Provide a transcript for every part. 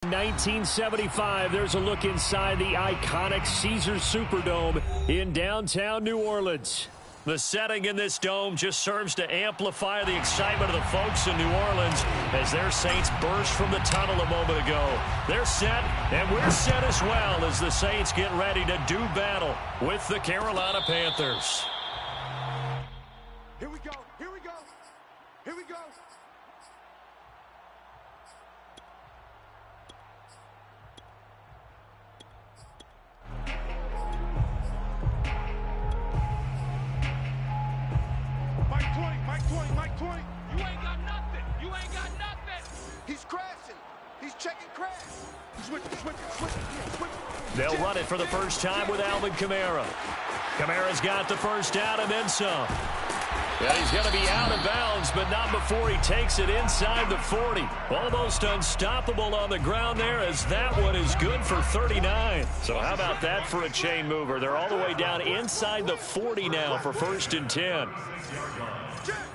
1975, there's a look inside the iconic Caesars Superdome in downtown New Orleans. The setting in this dome just serves to amplify the excitement of the folks in New Orleans as their Saints burst from the tunnel a moment ago. They're set, and we're set as well as the Saints get ready to do battle with the Carolina Panthers. Here we go, here we go, here we go. Mike 20. You ain't got nothing. You ain't got nothing. He's crashing. He's checking crash. Switch. They'll run it for the first time with Alvin Kamara. Kamara's got the first down and then some. And he's going to be out of bounds, but not before he takes it inside the 40. Almost unstoppable on the ground there as that one is good for 39. So how about that for a chain mover? They're all the way down inside the 40 now for 1st and 10. Check.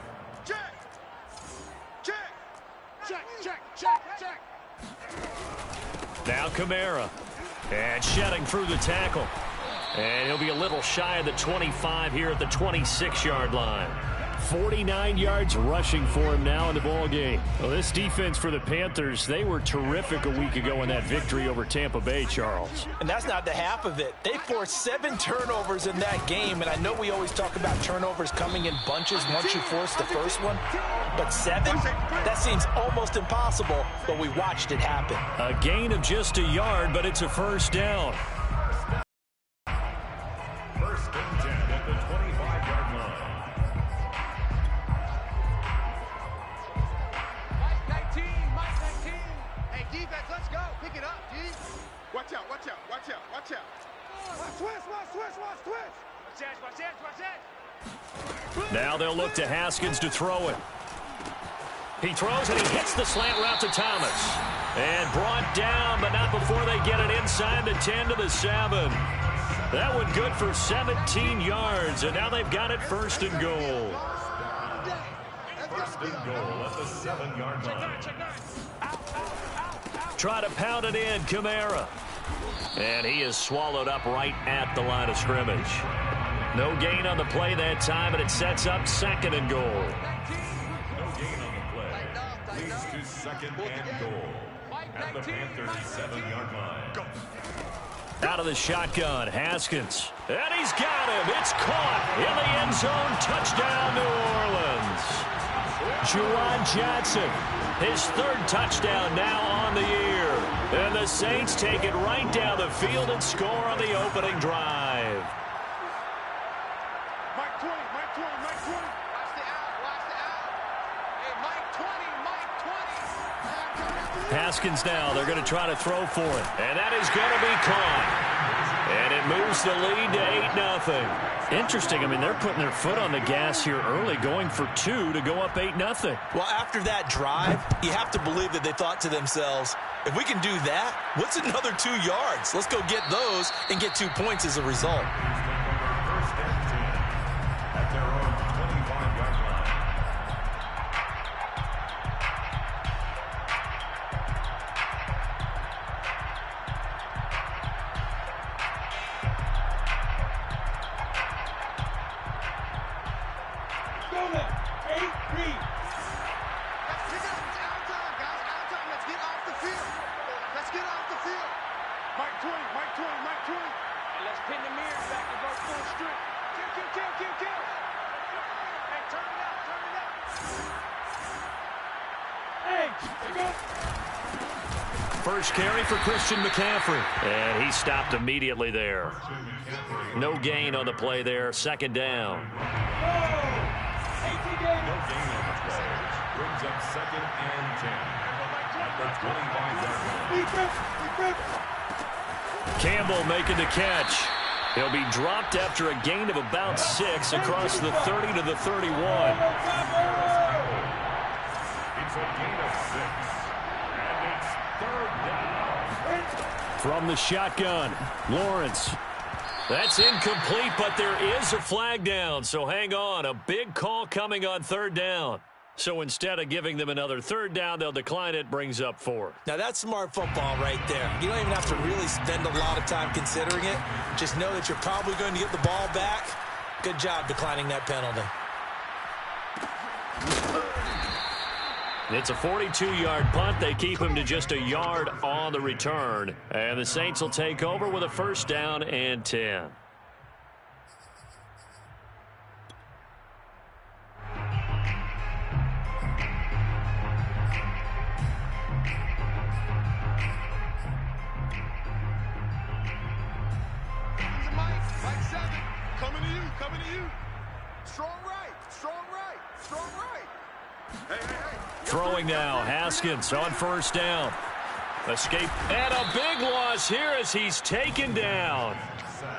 Now Kamara. And shedding through the tackle. And he'll be a little shy of the 25 here at the 26-yard line. 49 yards rushing for him now in the ballgame. Well, this defense for the Panthers, they were terrific a week ago in that victory over Tampa Bay, Charles. And that's not the half of it. They forced 7 turnovers in that game, and I know we always talk about turnovers coming in bunches once you force the first one, but 7? That seems almost impossible, but we watched it happen. A gain of just a yard, but it's a first down. First and 10 at the 25-yard line. Mike 19. Hey, defense, let's go. Pick it up, G. Watch out. Watch that. Now they'll look to Haskins to throw it. He throws and he hits the slant route to Thomas. And brought down, but not before they get it inside the 10 to the 7. That one good for 17 yards, and now they've got it 1st and goal. 1st and goal at the 7-yard line. Try to pound it in, Kamara. And he is swallowed up right at the line of scrimmage. No gain on the play that time, and it sets up 2nd and goal. No gain on the play. Leads to 2nd and goal at the Panthers' 7-yard line. Out of the shotgun, Haskins. And he's got him. It's caught in the end zone. Touchdown, New Orleans. Juwan Johnson, his 3rd touchdown now on the year. And the Saints take it right down the field and score on the opening drive. Mike 20. Watch the out. Hey, Mike 20. Haskins now, they're going to try to throw for it. And that is going to be caught. And it moves the lead to 8-0. Interesting, I mean, they're putting their foot on the gas here early, going for 2 to go up 8-0. Well, after that drive, you have to believe that they thought to themselves, if we can do that, what's another 2 yards? Let's go get those and get 2 points as a result. 1st and 10 at their own 25-yard line. Mike 20. And let's pin the mirrors back and go full strip. Kill. Hey, turn it up. Hey, first carry for Christian McCaffrey. And he stopped immediately there. No gain on the play there. 2nd down. No gain on the play. Brings up 2nd and 10 at the 25-yard line. Campbell making the catch. He'll be dropped after a gain of about 6 across the 30 to the 31. It's a gain of 6, and it's 3rd down. From the shotgun, Lawrence. That's incomplete, but there is a flag down, so hang on. A big call coming on 3rd down. So instead of giving them another third down, they'll decline it, brings up 4. Now, that's smart football right there. You don't even have to really spend a lot of time considering it. Just know that you're probably going to get the ball back. Good job declining that penalty. It's a 42-yard punt. They keep him to just a yard on the return. And the Saints will take over with a first down and 10. Coming to you. Strong right. Hey. Throwing now, Haskins on first down. Escape, and a big loss here as he's taken down.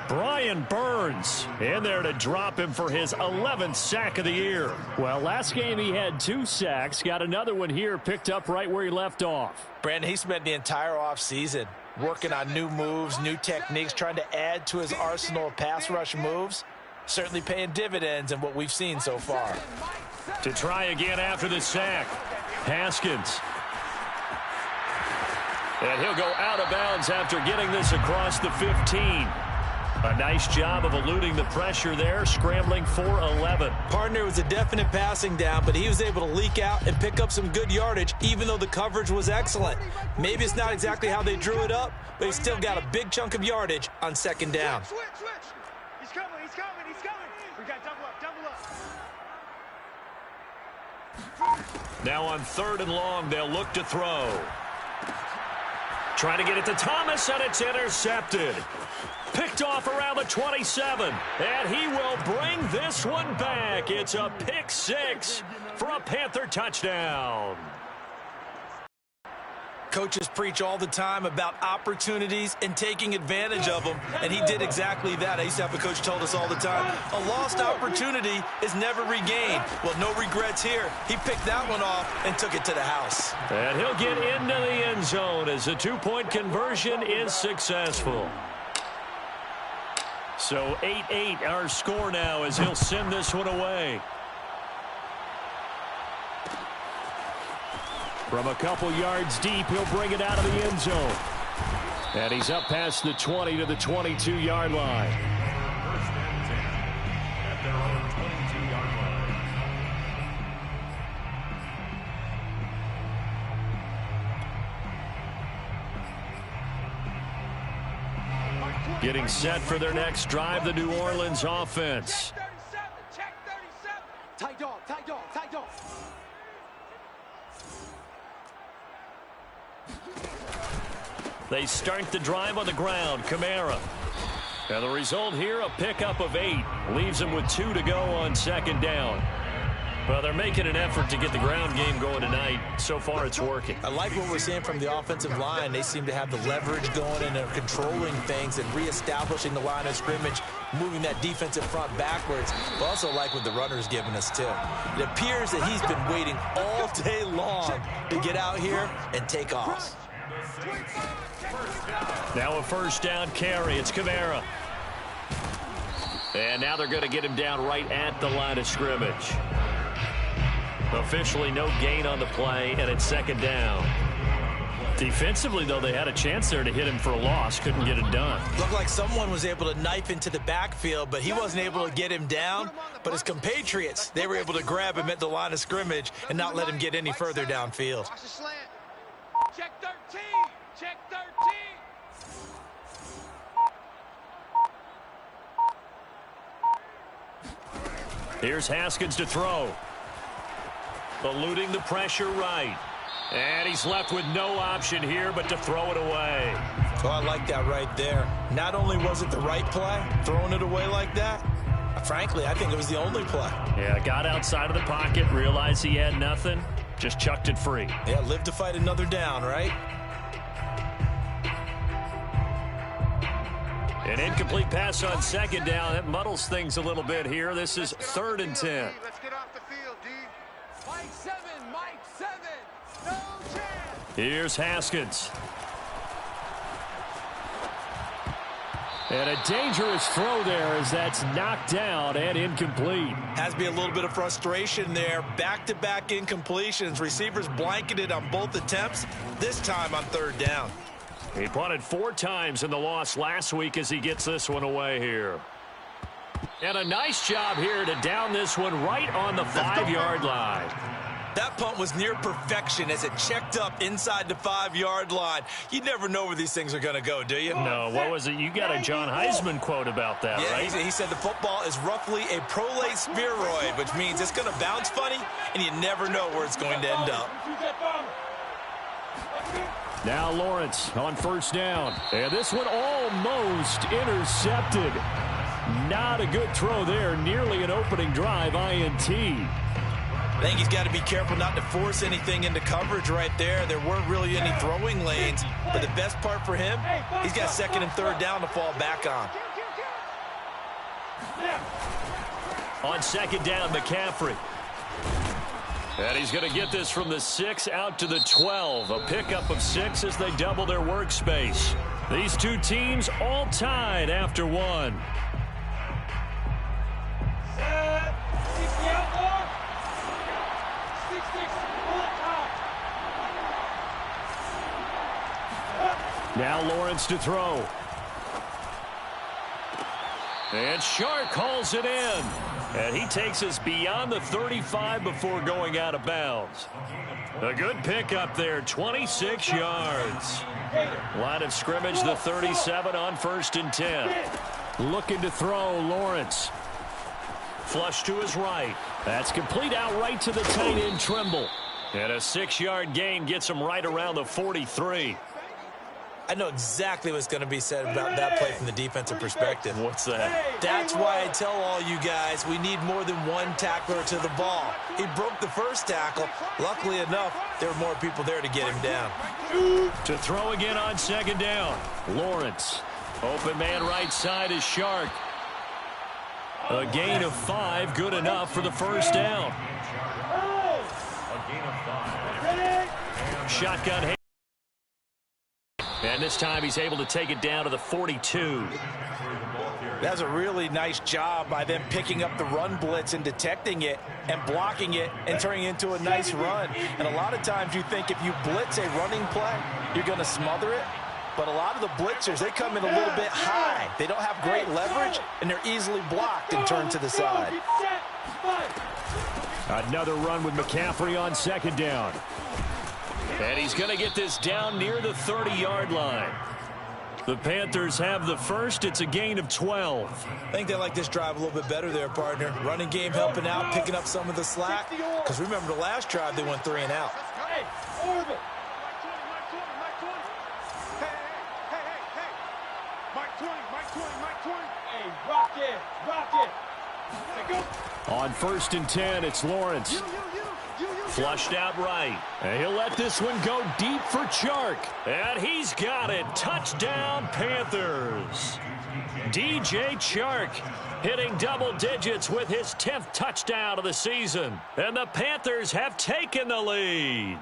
Brian Burns in there to drop him for his 11th sack of the year. Well, last game he had 2 sacks. Got another one here, picked up right where he left off. Brandon, he spent the entire offseason working on new moves, new techniques, trying to add to his arsenal of pass rush moves. Certainly paying dividends in what we've seen so far. To try again after the sack, Haskins. And he'll go out of bounds after getting this across the 15. A nice job of eluding the pressure there, scrambling for 11. Partner was a definite passing down, but he was able to leak out and pick up some good yardage, even though the coverage was excellent. Maybe it's not exactly how they drew it up, but he still got a big chunk of yardage on second down. Switch. He's coming. We got double up. Now on 3rd and long, they'll look to throw. Trying to get it to Thomas, and it's intercepted. Picked off around the 27, and he will bring this one back. It's a pick 6 for a Panther touchdown. Coaches preach all the time about opportunities and taking advantage of them, and he did exactly that. I used to have a coach told us all the time, a lost opportunity is never regained. Well, no regrets here. He picked that one off and took it to the house. And he'll get into the end zone as the 2-point conversion is successful. So 8-8 our score now as he'll send this one away. From a couple yards deep, he'll bring it out of the end zone. And he's up past the 20 to the 22-yard line. First and 10 at their own 22-yard line. Getting set for their next drive, the New Orleans offense. Check 37. Tight dog. They start the drive on the ground. Kamara. And the result here, a pickup of 8. Leaves them with 2 to go on second down. Well, they're making an effort to get the ground game going tonight. So far, it's working. I like what we're seeing from the offensive line. They seem to have the leverage going and they're controlling things and reestablishing the line of scrimmage, moving that defensive front backwards. But also like what the runner's giving us, too. It appears that he's been waiting all day long to get out here and take off. Now a first down carry. It's Kamara. And now they're going to get him down right at the line of scrimmage. Officially no gain on the play, and it's second down. Defensively, though, they had a chance there to hit him for a loss. Couldn't get it done. Looked like someone was able to knife into the backfield, but he wasn't able to get him down. But his compatriots, they were able to grab him at the line of scrimmage and not let him get any further downfield. Check 13. Check 13. Here's Haskins to throw. Eluding the pressure right. And he's left with no option here but to throw it away. Oh, I like that right there. Not only was it the right play, throwing it away like that, frankly, I think it was the only play. Yeah, got outside of the pocket, realized he had nothing, just chucked it free. Yeah, live to fight another down, right? An incomplete pass on second down. That muddles things a little bit here. This is 3rd and 10. Let's get off the field, D. Mike 7. No chance. Here's Haskins. And a dangerous throw there as that's knocked down and incomplete. Has to be a little bit of frustration there. Back-to-back incompletions. Receivers blanketed on both attempts, this time on third down. He punted 4 times in the loss last week as he gets this one away here. And a nice job here to down this one right on the 5-yard line. That punt was near perfection as it checked up inside the 5-yard line. You never know where these things are going to go, do you? No, what was it? You got a John Heisman quote about that, yeah, right? He said the football is roughly a prolate spheroid, which means it's going to bounce funny, and you never know where it's going to end up. Now Lawrence on first down. And this one almost intercepted. Not a good throw there. Nearly an opening drive INT. I think he's got to be careful not to force anything into coverage right there. There weren't really any throwing lanes. But the best part for him, he's got second and third down to fall back on. On second down, McCaffrey. And he's going to get this from the 6 out to the 12. A pickup of 6 as they double their workspace. These two teams all tied after one. Now Lawrence to throw. And Shark hauls it in. And he takes us beyond the 35 before going out of bounds. A good pickup there, 26 yards. Line of scrimmage, the 37 on first and 10. Looking to throw, Lawrence. Flush to his right. That's complete out right to the tight end, Trimble. And a 6-yard gain gets him right around the 43. I know exactly what's going to be said about that play from the defensive perspective. What's that? That's why I tell all you guys we need more than one tackler to the ball. He broke the first tackle. Luckily enough, there were more people there to get him down. To throw again on second down. Lawrence. Open man right side is Shark. A gain of 5, good enough for the first down. Shotgun. And this time he's able to take it down to the 42. That's a really nice job by them picking up the run blitz and detecting it and blocking it and turning it into a nice run. And a lot of times you think if you blitz a running play, you're going to smother it. But a lot of the blitzers, they come in a little bit high. They don't have great leverage, and they're easily blocked and turned to the side. Another run with McCaffrey on second down. And he's going to get this down near the 30-yard line. The Panthers have the first. It's a gain of 12. I think they like this drive a little bit better there, partner. Running game helping out, picking up some of the slack. Because remember the last drive, they went 3 and out. Hey, Orbit. Mike 20. Hey, rock it. On first and 10, it's Lawrence. Flushed out right. And he'll let this one go deep for Chark. And he's got it. Touchdown, Panthers. DJ Chark hitting double digits with his 10th touchdown of the season. And the Panthers have taken the lead.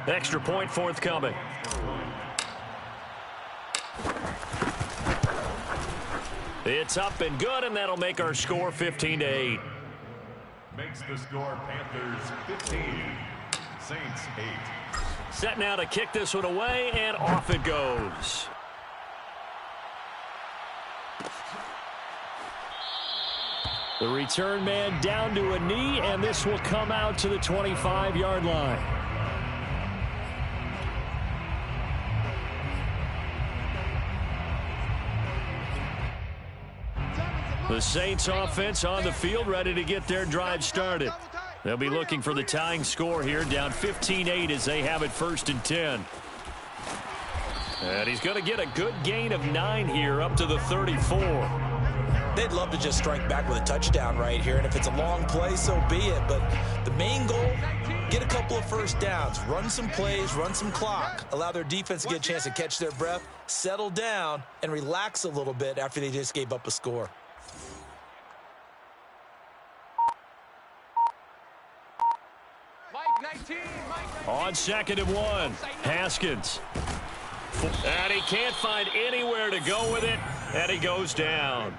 Extra point forthcoming. It's up and good, and that'll make our score 15-8. Makes the score Panthers 15, Saints 8. Set now to kick this one away, and off it goes. The return man down to a knee, and this will come out to the 25-yard line. The Saints offense on the field, ready to get their drive started. They'll be looking for the tying score here, down 15-8 as they have it first and 10. And he's going to get a good gain of 9 here, up to the 34. They'd love to just strike back with a touchdown right here, and if it's a long play, so be it. But the main goal, get a couple of first downs, run some plays, run some clock, allow their defense to get a chance to catch their breath, settle down, and relax a little bit after they just gave up a score. Mike On 2nd and 1, Haskins. And he can't find anywhere to go with it, and he goes down.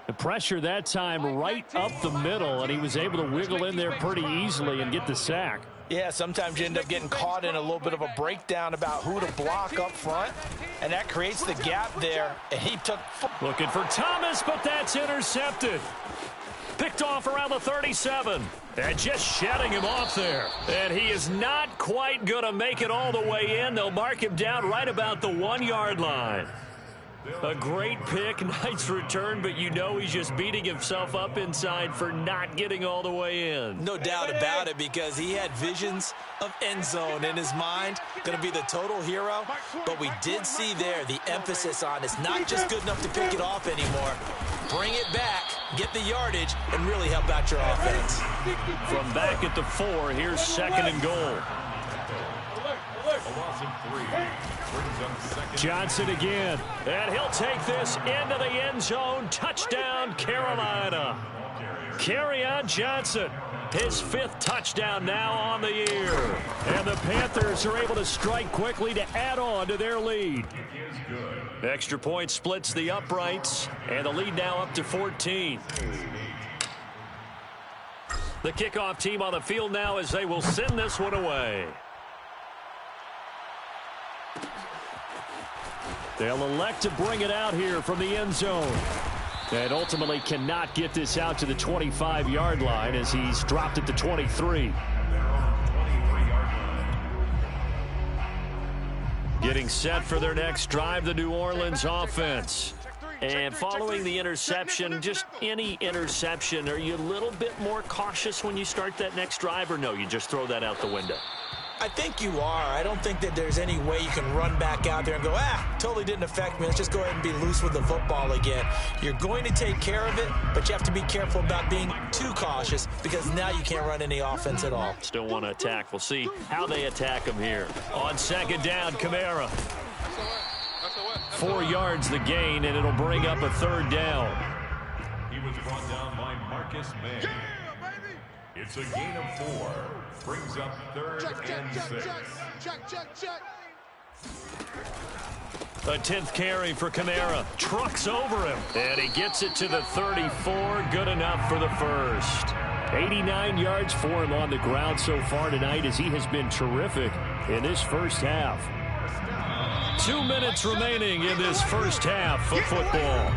The pressure that time right up the middle, and he was able to wiggle in there pretty easily and get the sack. Yeah, sometimes you end up getting caught in a little bit of a breakdown about who to block up front, and that creates the gap there, and he took... Looking for Thomas, but that's intercepted. Picked off around the 37, and just shedding him off there. And he is not quite going to make it all the way in. They'll mark him down right about the 1-yard line. A great pick, nice return, but you know he's just beating himself up inside for not getting all the way in. No doubt about it, because he had visions of end zone in his mind. Going to be the total hero, but we did see there the emphasis on it's not just good enough to pick it off anymore. Bring it back, get the yardage, and really help out your offense. From back at the 4, here's 2nd and goal. A loss of 3 brings up 2nd. Johnson again, and he'll take this into the end zone. Touchdown, Carolina. Kerryon Johnson, his 5th touchdown now on the year. And the Panthers are able to strike quickly to add on to their lead. Extra point splits the uprights, and the lead now up to 14. The kickoff team on the field now as they will send this one away. They'll elect to bring it out here from the end zone. And ultimately cannot get this out to the 25-yard line as he's dropped at the 23. Getting set for their next drive, the New Orleans offense. And following the interception, just any interception, are you a little bit more cautious when you start that next drive, or no, you just throw that out the window? I think you are. I don't think that there's any way you can run back out there and go, totally didn't affect me. Let's just go ahead and be loose with the football again. You're going to take care of it, but you have to be careful about being too cautious because now you can't run any offense at all. Still want to attack. We'll see how they attack him here. On 2nd down, Kamara. 4 yards the gain, and it'll bring up a 3rd down. He was brought down by Marcus May. It's a gain of 4. Brings up 3rd and 6. A 10th carry for Kamara. Trucks over him. And he gets it to the 34. Good enough for the first. 89 yards for him on the ground so far tonight as he has been terrific in this first half. 2 minutes remaining in this first half of football.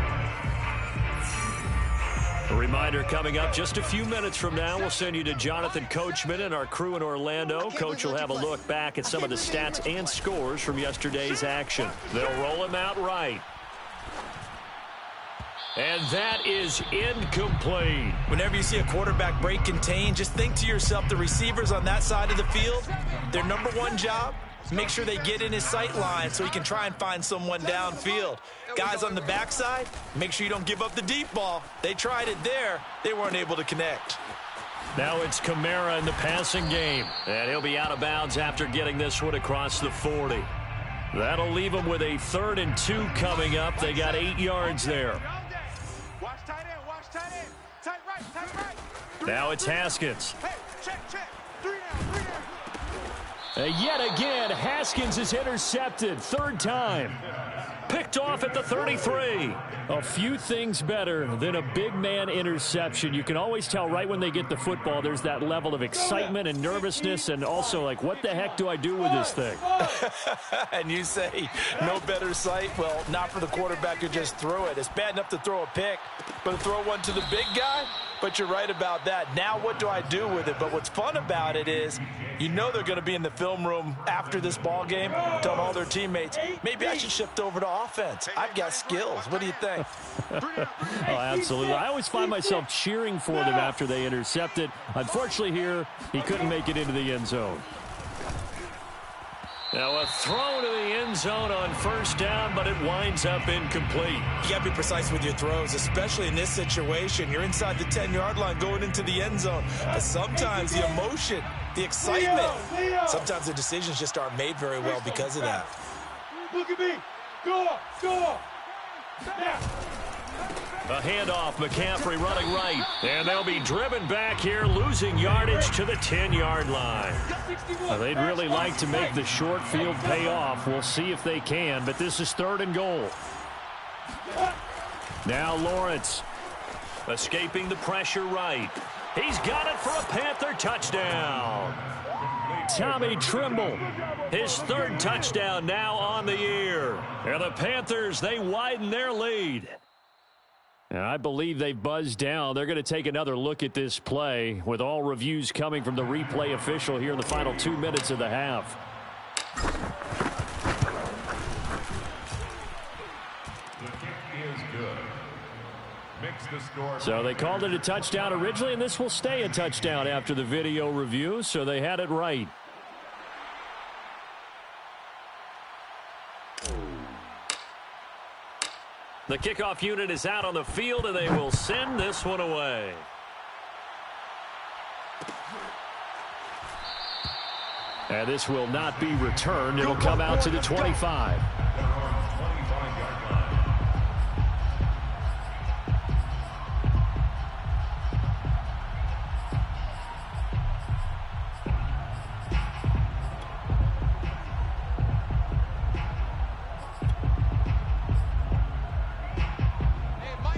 A reminder coming up just a few minutes from now. We'll send you to Jonathan Coachman and our crew in Orlando. Coach will have a look back at some of the stats and scores from yesterday's action. They'll roll him out right. And that is incomplete. Whenever you see a quarterback break contain, just think to yourself, the receivers on that side of the field, their number one job, make sure they get in his sight line so he can try and find someone downfield. Guys on the backside, make sure you don't give up the deep ball. They tried it there. They weren't able to connect. Now it's Kamara in the passing game. And he'll be out of bounds after getting this one across the 40. That'll leave him with a 3rd and 2 coming up. They got 8 yards there. Watch tight end, watch tight end. Tight right, tight right. Now it's Haskins. Hey, check. 3 down. Yet again, Haskins is intercepted. 3rd time. Picked off at the 33. A few things better than a big man interception. You can always tell right when they get the football, there's that level of excitement and nervousness and also like, what the heck do I do with this thing? And you say, no better sight? Well, not for the quarterback who just threw it. It's bad enough to throw a pick, but to throw one to the big guy? But you're right about that. Now what do I do with it? But what's fun about it is you know they're going to be in the film room after this ball game telling all their teammates, maybe I should shift over to offense. I've got skills. What do you think? Oh, absolutely. I always find myself cheering for them after they intercepted. Unfortunately here, he couldn't make it into the end zone. Now a throw to the end zone on 1st down, but it winds up incomplete. You got to be precise with your throws, especially in this situation. You're inside the 10-yard line going into the end zone. But sometimes the emotion, the excitement, sometimes the decisions just aren't made very well because of that. Look at me. Go. A handoff, McCaffrey running right. And they'll be driven back here, losing yardage to the 10-yard line. They'd really like to make the short field pay off. We'll see if they can, but this is 3rd and goal. Now Lawrence, escaping the pressure right. He's got it for a Panther touchdown. Tommy Trimble, his 3rd touchdown now on the year. And the Panthers, they widen their lead. And I believe they've buzzed down. They're going to take another look at this play with all reviews coming from the replay official here in the final 2 minutes of the half. The kick is good. Makes the score. So they called it a touchdown originally, and this will stay a touchdown after the video review, so they had it right. The kickoff unit is out on the field, and they will send this one away. And this will not be returned. It'll come out to the 25.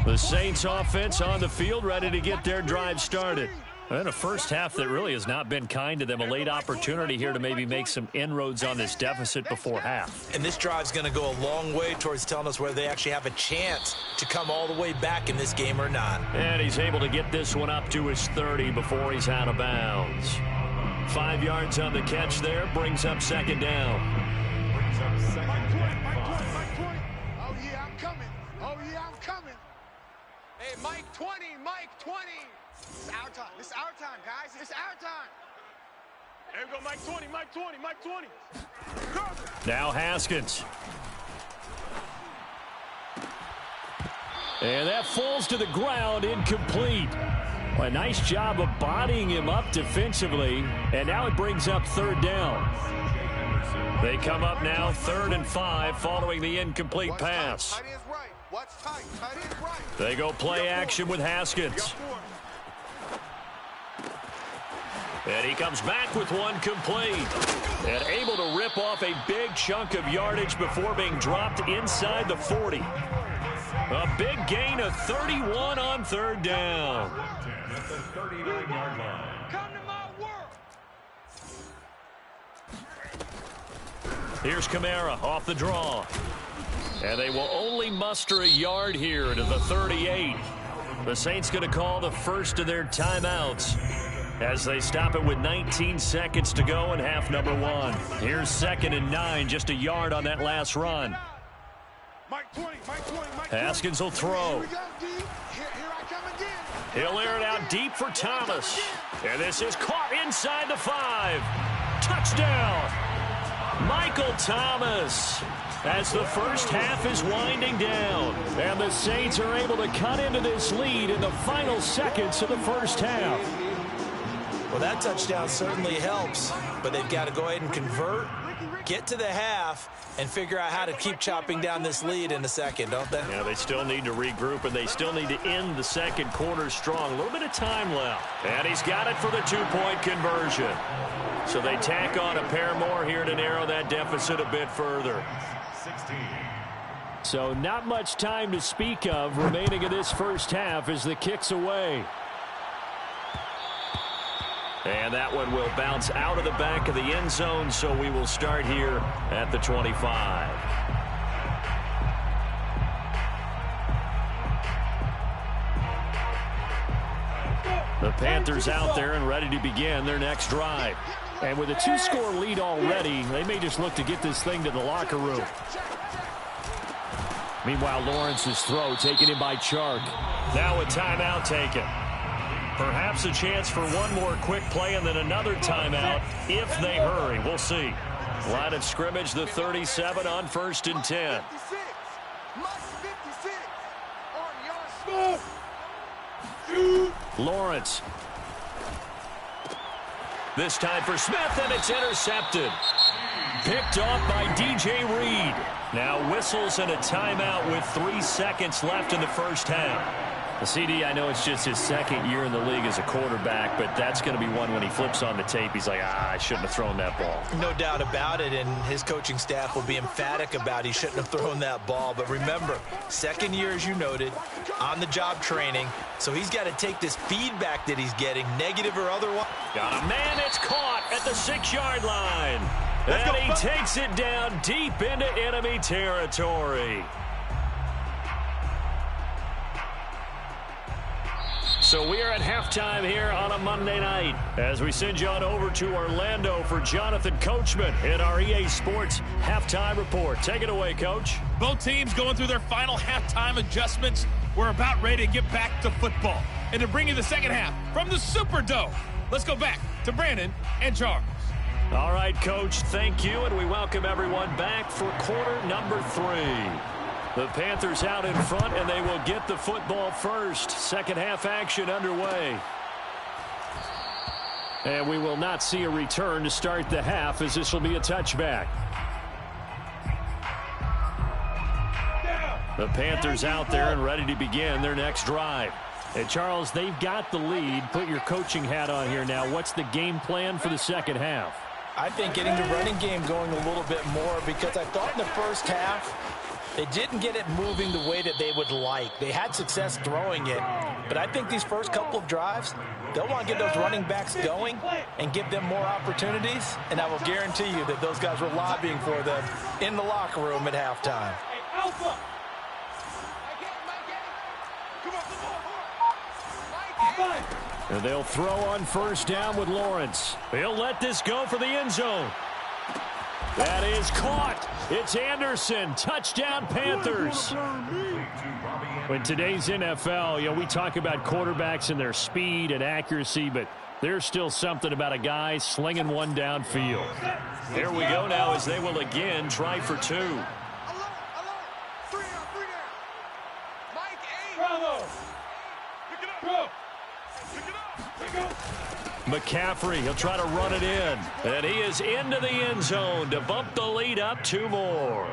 The Saints offense on the field, ready to get their drive started. And a first half that really has not been kind to them. A late opportunity here to maybe make some inroads on this deficit before half. And this drive's going to go a long way towards telling us whether they actually have a chance to come all the way back in this game or not. And he's able to get this one up to his 30 before he's out of bounds. 5 yards on the catch there, brings up 2nd down. Mike 20, Mike 20. Oh, yeah, I'm coming. Oh, yeah, I'm coming. Hey, Mike 20, Mike 20. It's our time. It's our time, guys. It's our time. There we go, Mike 20, Mike 20, Mike 20. Now Haskins. And that falls to the ground, incomplete. A nice job of bodying him up defensively. And now it brings up 3rd down. They come up now 3rd and 5 following the incomplete pass. Tight end's right. Watch tight. Tight end's right. They go play action with Haskins. And he comes back with one complete. And able to rip off a big chunk of yardage before being dropped inside the 40. A big gain of 31 on 3rd down. At the 39-yard line. Come to my world. Here's Kamara off the draw. And they will only muster a yard here to the 38. The Saints going to call the first of their timeouts as they stop it with 19 seconds to go in half number 1. Here's 2nd and 9, just a yard on that last run. Mike 20, Mike 20, Mike 20. Haskins will throw. Here we go, D. Here I come again. He'll air it out deep for Thomas. And this is caught inside the 5. Touchdown, Michael Thomas. As the first half is winding down. And the Saints are able to cut into this lead in the final seconds of the first half. Well, that touchdown certainly helps, but they've got to go ahead and convert, get to the half, and figure out how to keep chopping down this lead in the second, don't they? Yeah, they still need to regroup, and they still need to end the second quarter strong. A little bit of time left. And he's got it for the 2-point conversion. So they tack on a pair more here to narrow that deficit a bit further. 16. So not much time to speak of remaining in this first half as the kick's away. And that one will bounce out of the back of the end zone, so we will start here at the 25. The Panthers out there and ready to begin their next drive. And with a 2-score lead already, they may just look to get this thing to the locker room. Meanwhile, Lawrence's throw taken in by Chark. Now a timeout taken. Perhaps a chance for one more quick play and then another timeout if they hurry. We'll see. Line of scrimmage, the 37 on 1st and 10. 56. On your spot. Lawrence. This time for Smith, and it's intercepted. Picked off by D.J. Reed. Now whistles and a timeout with 3 seconds left in the first half. CD, I know it's just his second year in the league as a quarterback, but that's going to be one when he flips on the tape. He's like, I shouldn't have thrown that ball. No doubt about it, and his coaching staff will be emphatic about he shouldn't have thrown that ball. But remember, second year, as you noted, on-the-job training, so he's got to take this feedback that he's getting, negative or otherwise. Got a man that's caught at the 6-yard line. And he takes it down deep into enemy territory. So we are at halftime here on a Monday night as we send you on over to Orlando for Jonathan Coachman in our EA Sports Halftime Report. Take it away, Coach. Both teams going through their final halftime adjustments. We're about ready to get back to football. And to bring you the second half from the Superdome, let's go back to Brandon and Charles. All right, Coach, thank you, and we welcome everyone back for quarter number 3. The Panthers out in front, and they will get the football first. Second half action underway. And we will not see a return to start the half, as this will be a touchback. The Panthers out there and ready to begin their next drive. And Charles, they've got the lead. Put your coaching hat on here now. What's the game plan for the second half? I think getting the running game going a little bit more, because I thought in the first half they didn't get it moving the way that they would like. They had success throwing it, but I think these first couple of drives, they'll want to get those running backs going and give them more opportunities, and I will guarantee you that those guys were lobbying for them in the locker room at halftime. And they'll throw on first down with Lawrence. He'll let this go for the end zone. That is caught. It's Anderson. Touchdown, Panthers. In today's NFL, we talk about quarterbacks and their speed and accuracy, but there's still something about a guy slinging one downfield. Here we go now as they will again try for 2. McCaffrey, he'll try to run it in. And he is into the end zone to bump the lead up 2 more.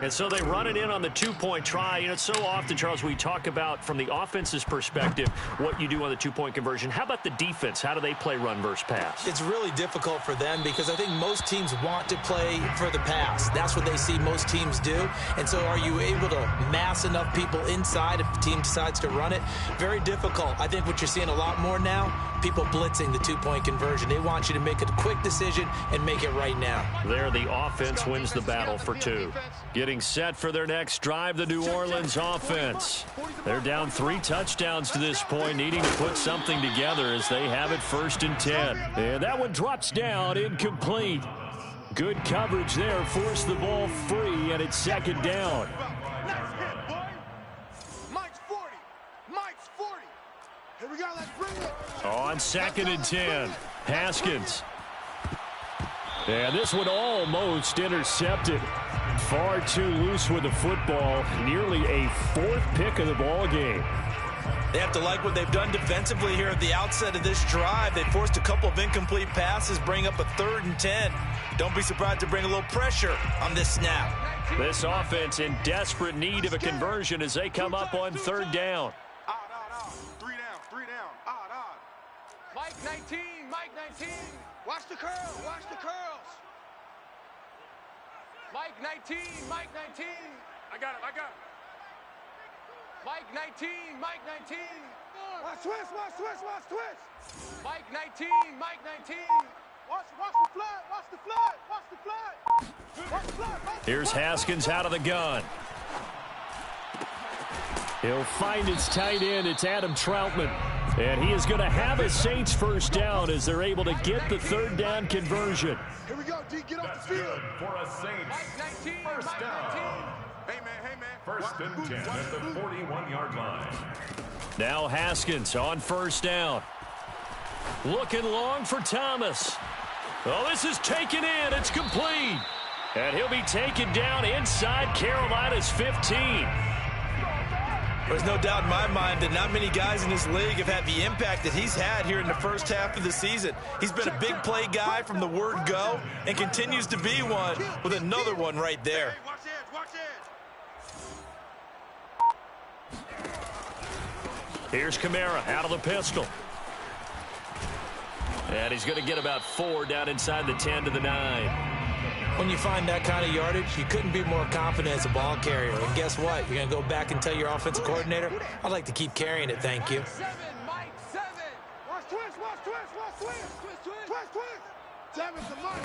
And so they run it in on the 2-point try. It's so often, Charles, we talk about from the offense's perspective what you do on the 2-point conversion. How about the defense? How do they play run versus pass? It's really difficult for them because I think most teams want to play for the pass. That's what they see most teams do. And so are you able to mass enough people inside if the team decides to run it? Very difficult. I think what you're seeing a lot more now, people blitzing the 2-point conversion. They want you to make a quick decision and make it right now. There, the offense wins the battle for 2. Getting set for their next drive, the New Orleans offense. They're down 3 touchdowns to this point, needing to put something together as they have it 1st and 10. And that one drops down, incomplete. Good coverage there, forced the ball free, and it's 2nd down. Mike's 40. Mike's 40. Here we go, let's bring it. On 2nd and 10, Haskins. And this one almost intercepted. Far too loose with the football. Nearly a 4th pick of the ball game. They have to like what they've done defensively here at the outset of this drive. They forced a couple of incomplete passes, bring up a 3rd and 10. Don't be surprised to bring a little pressure on this snap. This offense in desperate need of a conversion as they come up on 3rd down. Odd. 3 down. Odd. Mike 19, Mike 19. Watch the curls. Mike 19, Mike 19. I got him. Mike 19, Mike 19. Watch twist. Mike 19, Mike 19. Watch the flood. Here's Haskins out of the gun. He'll find his tight end. It's Adam Troutman. And he is going to have a Saints first down as they're able to get the 3rd down conversion. Here we go, D, get off the field. For a Saints Mike 19, first Mike down. 19. Hey, man. 1st and 10 at the 41-yard line. Now Haskins on 1st down. Looking long for Thomas. Oh, this is taken in. It's complete. And he'll be taken down inside Carolina's 15. There's no doubt in my mind that not many guys in this league have had the impact that he's had here in the first half of the season. He's been a big play guy from the word go and continues to be one with another one right there. Here's Kamara out of the pistol. And he's going to get about 4 down inside the 10 to the 9. When you find that kind of yardage, you couldn't be more confident as a ball carrier. And guess what? You're going to go back and tell your offensive coordinator, I'd like to keep carrying it, thank you. 7, Mike, 7. Watch twist. 7's the money.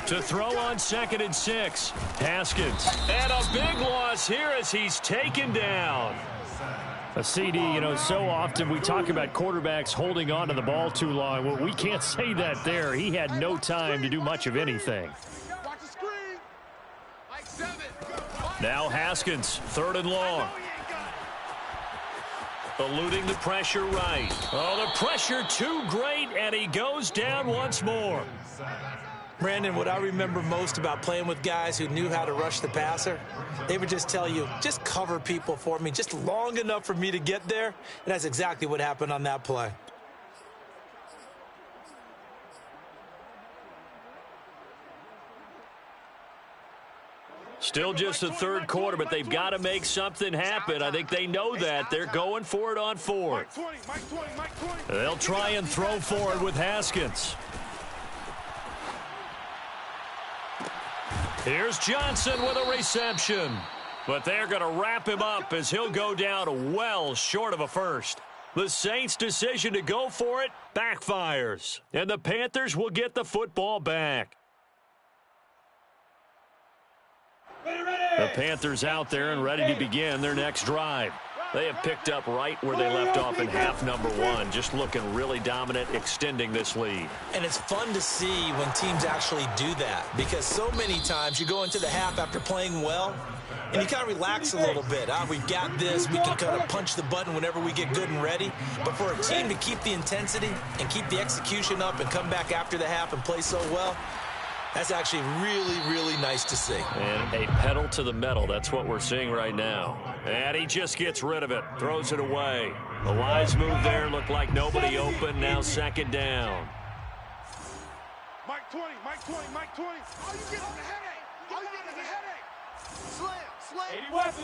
To throw on 2nd and 6. Haskins. And a big loss here as he's taken down. A CD, you know, so often we talk about quarterbacks holding on to the ball too long. Well, we can't say that there. He had no time to do much of anything. Watch the screen. Mike, 7. Now Haskins, 3rd and long. Eluding the pressure right. Oh, the pressure too great, and he goes down once more. Brandon, what I remember most about playing with guys who knew how to rush the passer, they would just tell you, just cover people for me, just long enough for me to get there. And that's exactly what happened on that play. Still just the 3rd quarter, but they've got to make something happen. I think they know that. They're going for it on 4th. They'll try and throw for it with Haskins. Here's Johnson with a reception. But they're going to wrap him up as he'll go down well short of a first. The Saints' decision to go for it backfires. And the Panthers will get the football back. The Panthers out there and ready to begin their next drive. They have picked up right where they left off in half number 1, just looking really dominant, extending this lead. And it's fun to see when teams actually do that, because so many times you go into the half after playing well, and you kind of relax a little bit. We've got this. We can kind of punch the button whenever we get good and ready. But for a team to keep the intensity and keep the execution up and come back after the half and play so well, that's actually really, really nice to see. And a pedal to the metal. That's what we're seeing right now. And he just gets rid of it. Throws it away. The wise move there. Looked like nobody open. Now 2nd down. Mike 20. All you get is a headache. Slam. 80 weapon.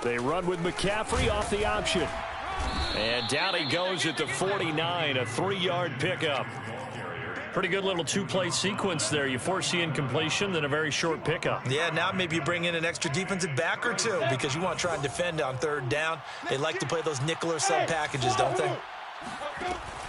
They run with McCaffrey off the option. And down he goes at the 49, a 3-yard pickup. Pretty good little 2-play sequence there. You force the incompletion, then a very short pickup. Yeah, now maybe you bring in an extra defensive back or 2 because you want to try and defend on 3rd down. They like to play those nickel or sub packages, don't they?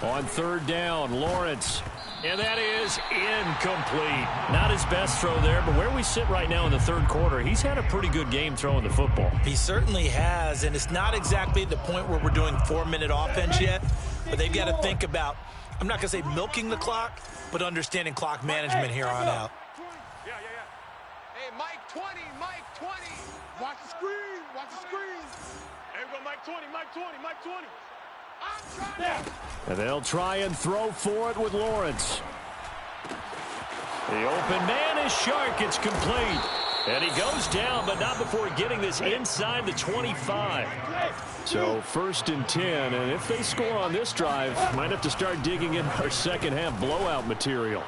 On 3rd down, Lawrence. And that is incomplete. Not his best throw there, but where we sit right now in the 3rd quarter, he's had a pretty good game throwing the football. He certainly has, and it's not exactly the point where we're doing 4-minute offense yet, but they've got to think about, I'm not going to say milking the clock, but understanding clock management here on out. Yeah. Hey, Mike 20. Watch the screen. Hey, we go Mike 20. And they'll try and throw for it with Lawrence. The open man is Shark. It's complete. And he goes down, but not before getting this inside the 25. So 1st and 10, and if they score on this drive, might have to start digging in our second half blowout material.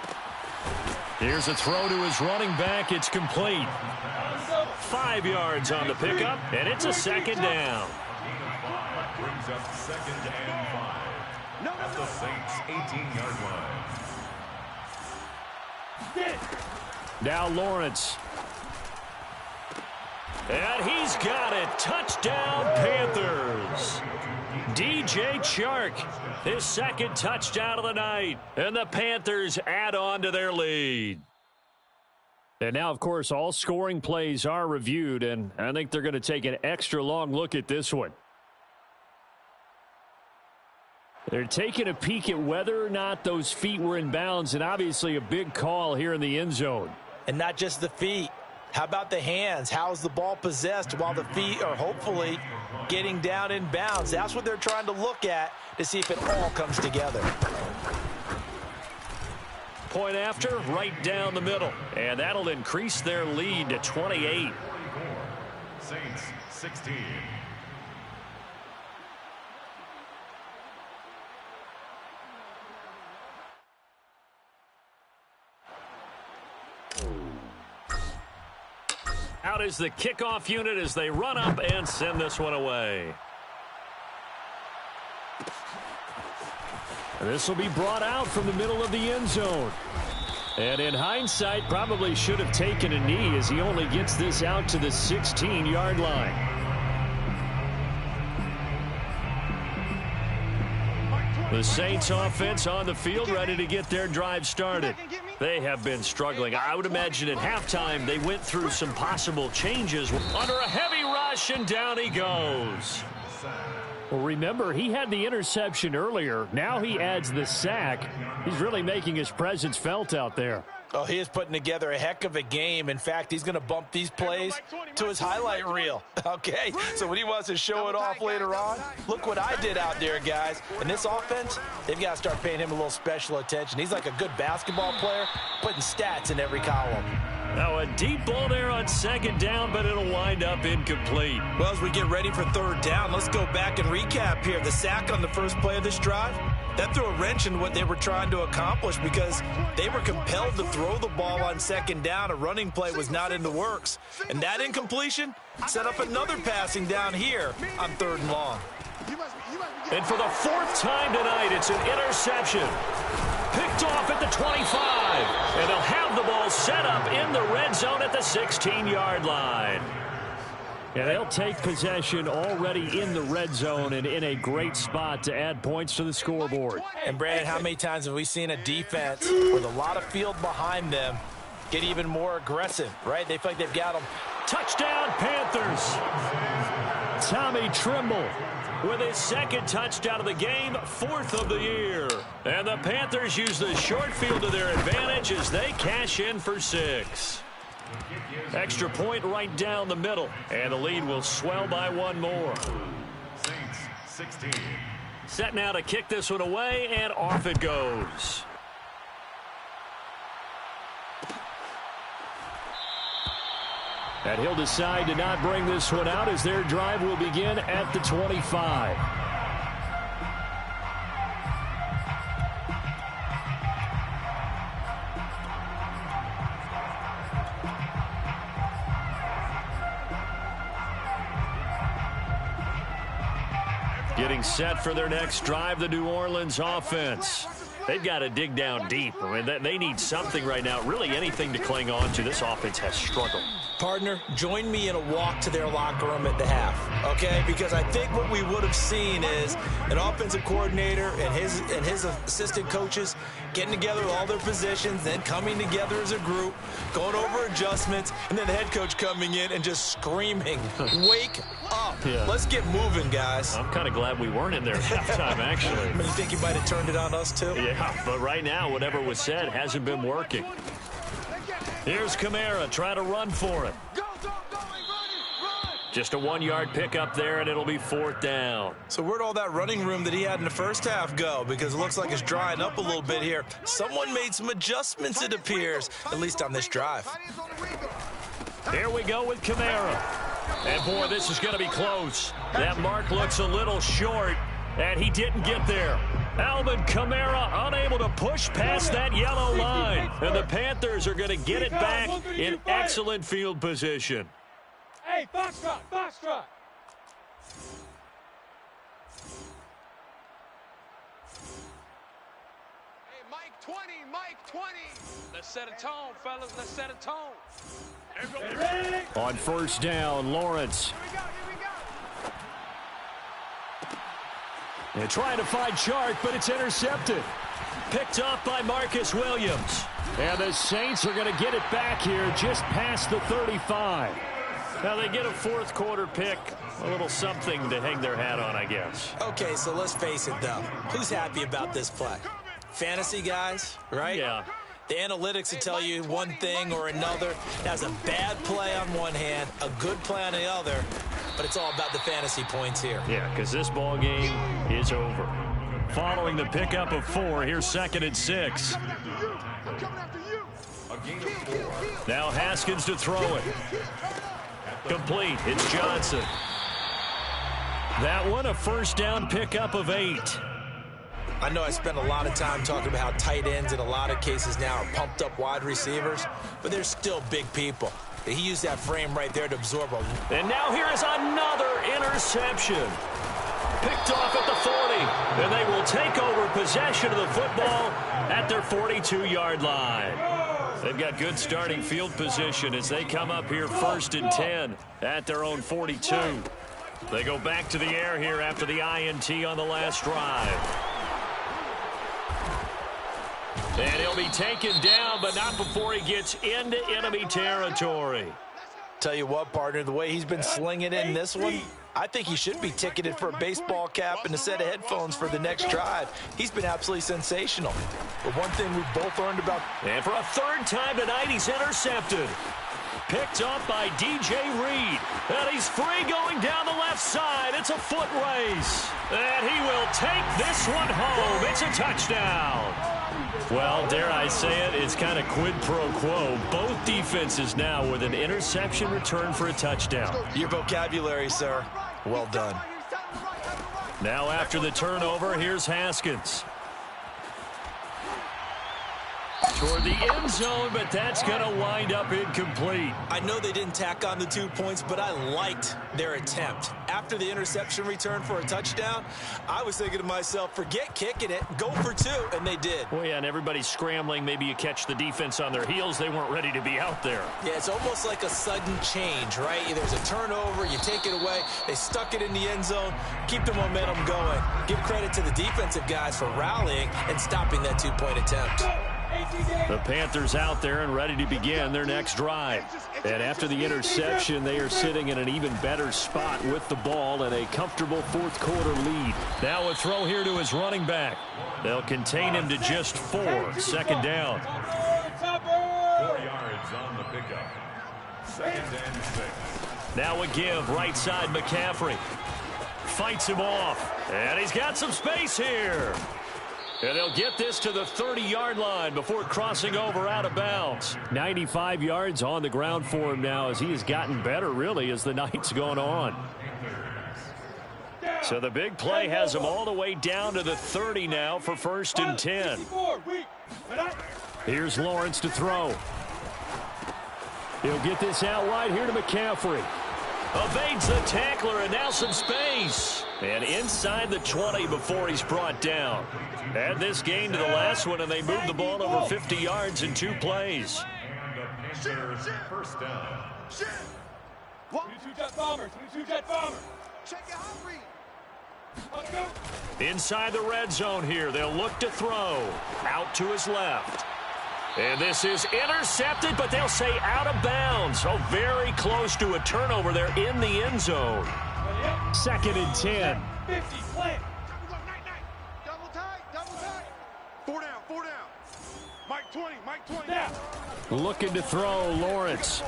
Here's a throw to his running back. It's complete. 5 yards on the pickup, and it's a 2nd down. Brings up 2nd and 5 at the Saints' 18-yard line. Now Lawrence. And he's got it. Touchdown, Panthers. DJ Chark, his 2nd touchdown of the night. And the Panthers add on to their lead. And now, of course, all scoring plays are reviewed, and I think they're going to take an extra long look at this one. They're taking a peek at whether or not those feet were in bounds, and obviously a big call here in the end zone. And not just the feet. How about the hands? How's the ball possessed while the feet are hopefully getting down in bounds? That's what they're trying to look at to see if it all comes together. Point after, right down the middle. And that'll increase their lead to 28. Saints 16. Out is the kickoff unit as they run up and send this one away. This will be brought out from the middle of the end zone. And in hindsight, probably should have taken a knee as he only gets this out to the 16-yard line. The Saints offense on the field ready to get their drive started. They have been struggling. I would imagine at halftime they went through some possible changes. Under a heavy rush, and down he goes. Well, remember, he had the interception earlier. Now he adds the sack. He's really making his presence felt out there. Oh, he is putting together a heck of a game. In fact, he's going to bump these plays to his highlight reel. Okay, so when he wants to show it off later on, look what I did out there, guys. In this offense, they've got to start paying him a little special attention. He's like a good basketball player, putting stats in every column. Now a deep ball there on second down, but it'll wind up incomplete. Well, as we get ready for third down, let's go back and recap here. The sack on the first play of this drive, that threw a wrench in what they were trying to accomplish because they were compelled to throw the ball on second down. A running play was not in the works. And that incompletion set up another passing down here on third and long. And for the fourth time tonight, it's an interception. Picked off at the 25. And they'll have the ball set up in the red zone at the 16-yard line. And they'll take possession already in the red zone and in a great spot to add points to the scoreboard. And, Brandon, how many times have we seen a defense with a lot of field behind them get even more aggressive, right? They feel like they've got them. Touchdown, Panthers. Tommy Trimble with his second touchdown of the game, fourth of the year. And the Panthers use the short field to their advantage as they cash in for 6. Extra point right down the middle, and the lead will swell by one more. Saints 16. Set now to kick this one away, and off it goes. And he'll decide to not bring this one out as their drive will begin at the 25. Getting set for their next drive, the New Orleans offense. They've got to dig down deep. I mean, they need something right now, really anything to cling on to. This offense has struggled. Partner, join me in a walk to their locker room at the half, okay? Because I think what we would have seen is an offensive coordinator and his assistant coaches getting together with all their positions, then coming together as a group, going over adjustments, and then the head coach coming in and just screaming, wake up. Yeah. Let's get moving, guys. I'm kind of glad we weren't in there at halftime, actually. I mean, you think you might have turned it on us, too? Yeah, but right now, whatever was said hasn't been working. Here's Kamara trying to run for it. Just a 1-yard pickup there, and it'll be fourth down. So where'd all that running room that he had in the first half go? Because it looks like it's drying up a little bit here. Someone made some adjustments, it appears, at least on this drive. Here we go with Kamara. And, boy, this is going to be close. That mark looks a little short, and he didn't get there. Alvin Kamara unable to push past that yellow line. And the Panthers are going to get it back in excellent field position. Hey, foxtrot, foxtrot. Hey, Mike 20, Mike 20. Let's set a tone, fellas. Let's set a tone. On first down, Lawrence. And trying to find Chark, but it's intercepted. Picked off by Marcus Williams. And the Saints are going to get it back here just past the 35. Now they get a fourth quarter pick. A little something to hang their hat on, I guess. Okay, so let's face it, though. Who's happy about this play? Fantasy guys, right? Yeah. The analytics will tell you one thing or another. That's a bad play on one hand, a good play on the other, but it's all about the fantasy points here. Yeah, because this ball game is over. Following the pickup of 4, here's 2nd and 6. Now Haskins to throw it. Complete. It's Johnson. That one a first down pickup of 8. I know I spent a lot of time talking about how tight ends in a lot of cases now are pumped up wide receivers, but they're still big people. He used that frame right there to absorb a... And now here is another interception. Picked off at the 40, and they will take over possession of the football at their 42-yard line. They've got good starting field position as they come up here 1st and 10 at their own 42. They go back to the air here after the INT on the last drive. And he'll be taken down, but not before he gets into enemy territory. Tell you what, partner, the way he's been slinging in this one, I think he should be ticketed for a baseball cap and a set of headphones for the next drive. He's been absolutely sensational. But one thing we've both learned about... And for a 3rd time tonight, he's intercepted. Picked up by DJ Reed. And he's free going down the left side. It's a foot race. And he will take this one home. It's a touchdown. Well, dare I say it, it's kind of quid pro quo. Both defenses now with an interception return for a touchdown. Your vocabulary, sir. Well done. Now after the turnover, here's Haskins. Toward the end zone, but that's going to wind up incomplete. I know they didn't tack on the 2 points, but I liked their attempt. After the interception return for a touchdown, I was thinking to myself, forget kicking it, go for 2, and they did. Well, yeah, and everybody's scrambling. Maybe you catch the defense on their heels. They weren't ready to be out there. Yeah, it's almost like a sudden change, right? There's a turnover, you take it away, they stuck it in the end zone, keep the momentum going. Give credit to the defensive guys for rallying and stopping that 2-point attempt. The Panthers out there and ready to begin their next drive. And after the interception, they are sitting in an even better spot with the ball and a comfortable 4th quarter lead. Now a throw here to his running back. They'll contain him to just 4. 2nd down. 4 yards on the pickup. 2nd and 6. Now a give right side McCaffrey. Fights him off. And he's got some space here. And they'll get this to the 30-yard line before crossing over out of bounds. 95 yards on the ground for him now as he has gotten better, really, as the night's gone on. So the big play has him all the way down to the 30 now for 1st and 10. Here's Lawrence to throw. He'll get this out wide here to McCaffrey. Evades the tackler, and now some space. And inside the 20 before he's brought down. Add this game to the last one, and they move the ball over 50 yards in 2 plays. And the Panthers' 1st down. 22-jet bomber, 22-jet bomber. Check it out, Reed. Let's go. Inside the red zone here, they'll look to throw. Out to his left. And this is intercepted, but they'll say out of bounds. So very close to a turnover there in the end zone. 2nd and 10. 50, plant. Double tight. 4 down. Mike 20. Now. Looking to throw, Lawrence.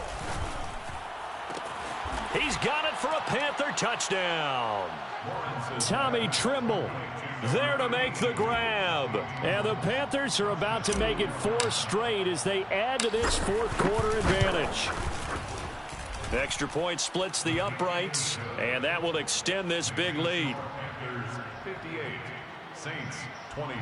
He's got it for a Panther touchdown. Tommy Trimble there to make the grab. And the Panthers are about to make it 4 straight as they add to this 4th quarter advantage. Extra point splits the uprights, and that will extend this big lead. Panthers 58, Saints 22.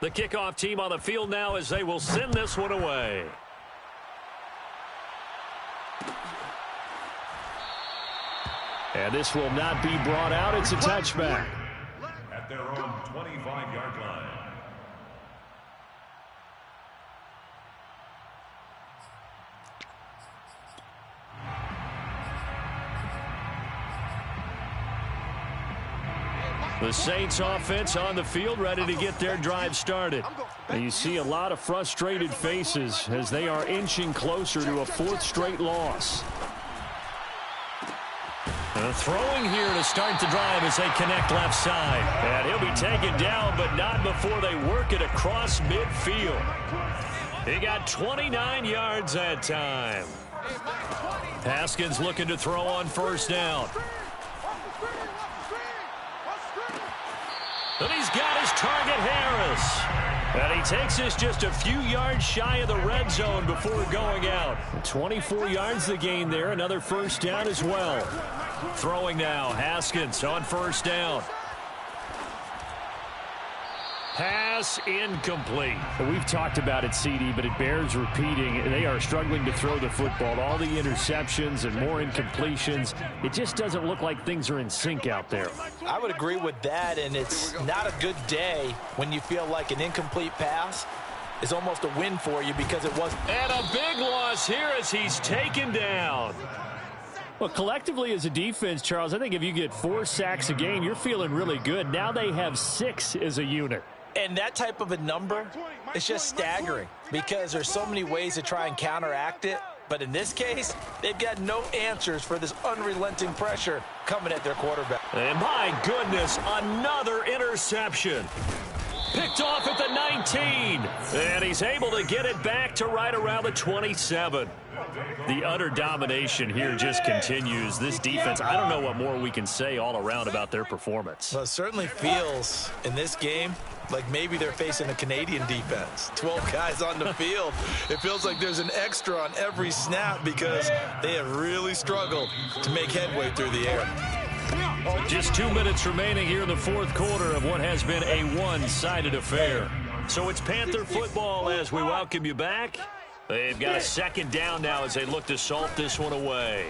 The kickoff team on the field now as they will send this one away. And this will not be brought out. It's a touchback. At their own 25-yard line. The Saints offense on the field ready to get their drive started. And you see a lot of frustrated faces as they are inching closer to a 4th straight loss. Throwing here to start the drive as they connect left side. And he'll be taken down, but not before they work it across midfield. He got 29 yards that time. Haskins looking to throw on first down. And he's got his target, Harris. And he takes us just a few yards shy of the red zone before going out. 24 yards the gain there. Another first down as well. Throwing now, Haskins on first down. Pass incomplete. We've talked about it, CD, but it bears repeating. They are struggling to throw the football. All the interceptions and more incompletions. It just doesn't look like things are in sync out there. I would agree with that, and it's not a good day when you feel like an incomplete pass is almost a win for you because it wasn't. And a big loss here as he's taken down. Well, collectively as a defense, Charles, I think if you get 4 sacks a game, you're feeling really good. Now they have 6 as a unit. And that type of a number is just staggering because there's so many ways to try and counteract it. But in this case, they've got no answers for this unrelenting pressure coming at their quarterback. And my goodness, another interception. Picked off at the 19. And he's able to get it back to right around the 27. The utter domination here just continues. This defense, I don't know what more we can say all around about their performance. Well, it certainly feels in this game like maybe they're facing a Canadian defense. 12 guys on the field. It feels like there's an extra on every snap because they have really struggled to make headway through the air. Just 2 minutes remaining here in the fourth quarter of what has been a one-sided affair. So it's Panther football as we welcome you back. They've got a second down now as they look to salt this one away.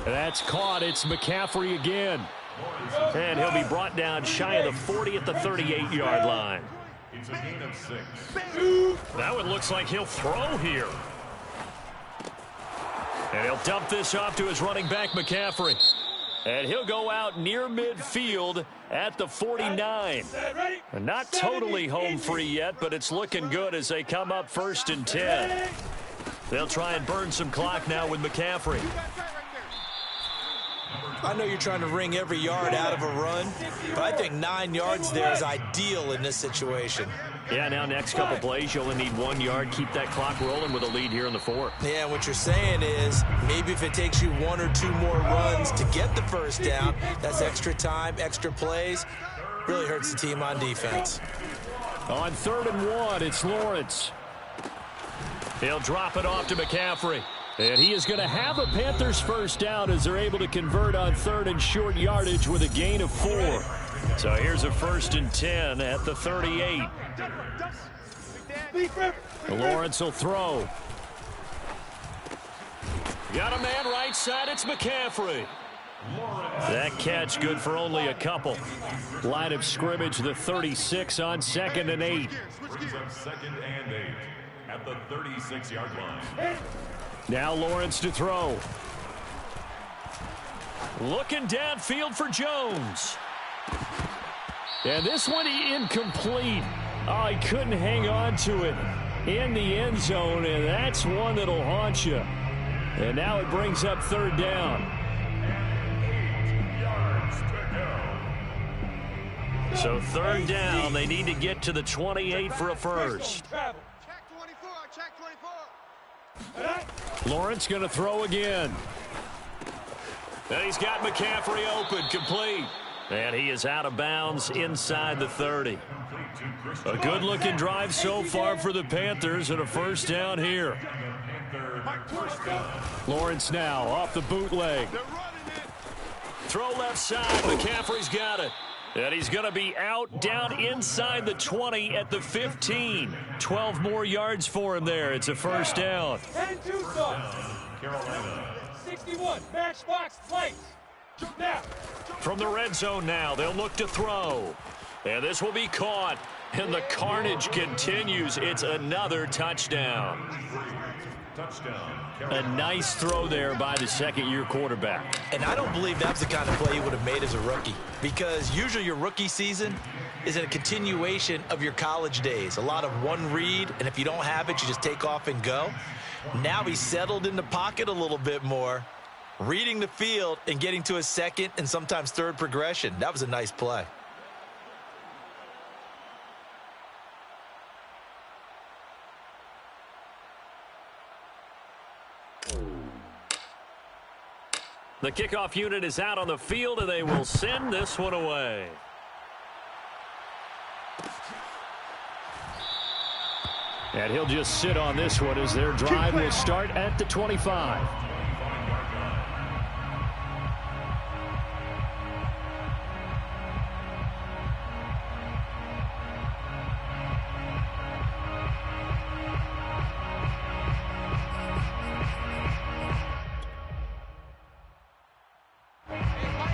That's caught. It's McCaffrey again. And he'll be brought down shy of the 40 at the 38-yard line. It's a gain of 6. That one looks like he'll throw here. And he'll dump this off to his running back, McCaffrey. And he'll go out near midfield at the 49. Not totally home free yet, but it's looking good as they come up 1st and 10. They'll try and burn some clock now with McCaffrey. I know you're trying to wring every yard out of a run, but I think 9 yards there is ideal in this situation. Yeah, now next couple plays, you only need 1 yard. Keep that clock rolling with a lead here in the 4th. Yeah, what you're saying is maybe if it takes you 1 or 2 more runs to get the first down, that's extra time, extra plays. Really hurts the team on defense. On 3rd and 1, it's Lawrence. He'll drop it off to McCaffrey. And he is going to have a Panthers first down as they're able to convert on 3rd and short yardage with a gain of 4. So here's a 1st and 10 at the 38. Lawrence will throw. Got a man right side. It's McCaffrey. That catch good for only a couple. Line of scrimmage, the 36 on 2nd and 8. Brings up 2nd and 8 at the 36-yard line. Now Lawrence to throw. Looking downfield for Jones. And this one incomplete. Oh, he couldn't hang on to it in the end zone, and that's one that'll haunt you. And now it brings up 3rd down. 8 yards to go. So 3rd down, they need to get to the 28 for a first. Check 24, check 24. Lawrence going to throw again. And he's got McCaffrey open, complete. And he is out of bounds inside the 30. A good-looking drive so far for the Panthers and a first down here. Lawrence now off the bootleg. Throw left side. McCaffrey's got it. And he's going to be out down inside the 20 at the 15. 12 more yards for him there. It's a first down. 10 Tucson. Carolina. 61. Matchbox plates. Now. From the red zone now, they'll look to throw. And this will be caught. And the carnage continues. It's another touchdown. Touchdown. A nice throw there by the second-year quarterback. And I don't believe that was the kind of play he would have made as a rookie, because usually your rookie season is a continuation of your college days. A lot of one read, and if you don't have it, you just take off and go. Now he's settled in the pocket a little bit more, reading the field and getting to his second and sometimes third progression. That was a nice play. The kickoff unit is out on the field, and they will send this one away. And he'll just sit on this one as their drive will start at the 25.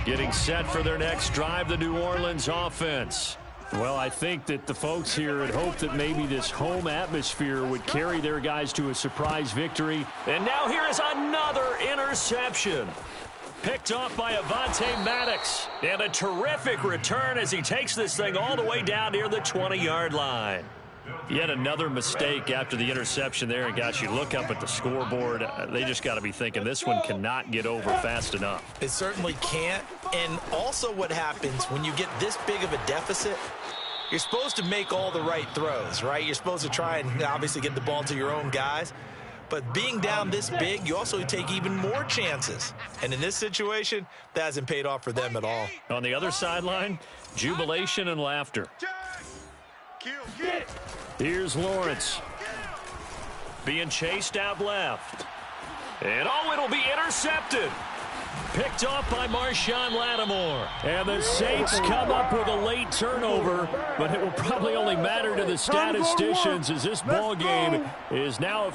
Getting set for their next drive, the New Orleans offense. Well, I think that the folks here had hoped that maybe this home atmosphere would carry their guys to a surprise victory. And now here is another interception. Picked off by Avonte Maddox. And a terrific return as he takes this thing all the way down near the 20-yard line. Yet another mistake after the interception there. And, gosh, you look up at the scoreboard, they just got to be thinking this one cannot get over fast enough. It certainly can't. And also what happens when you get this big of a deficit, you're supposed to make all the right throws, right? You're supposed to try and obviously get the ball to your own guys. But being down this big, you also take even more chances. And in this situation, that hasn't paid off for them at all. On the other sideline, jubilation and laughter. Here's Lawrence. Being chased out left. And, oh, it'll be intercepted. Picked off by Marshawn Lattimore. And the Saints come up with a late turnover, but it will probably only matter to the statisticians as this ball game is now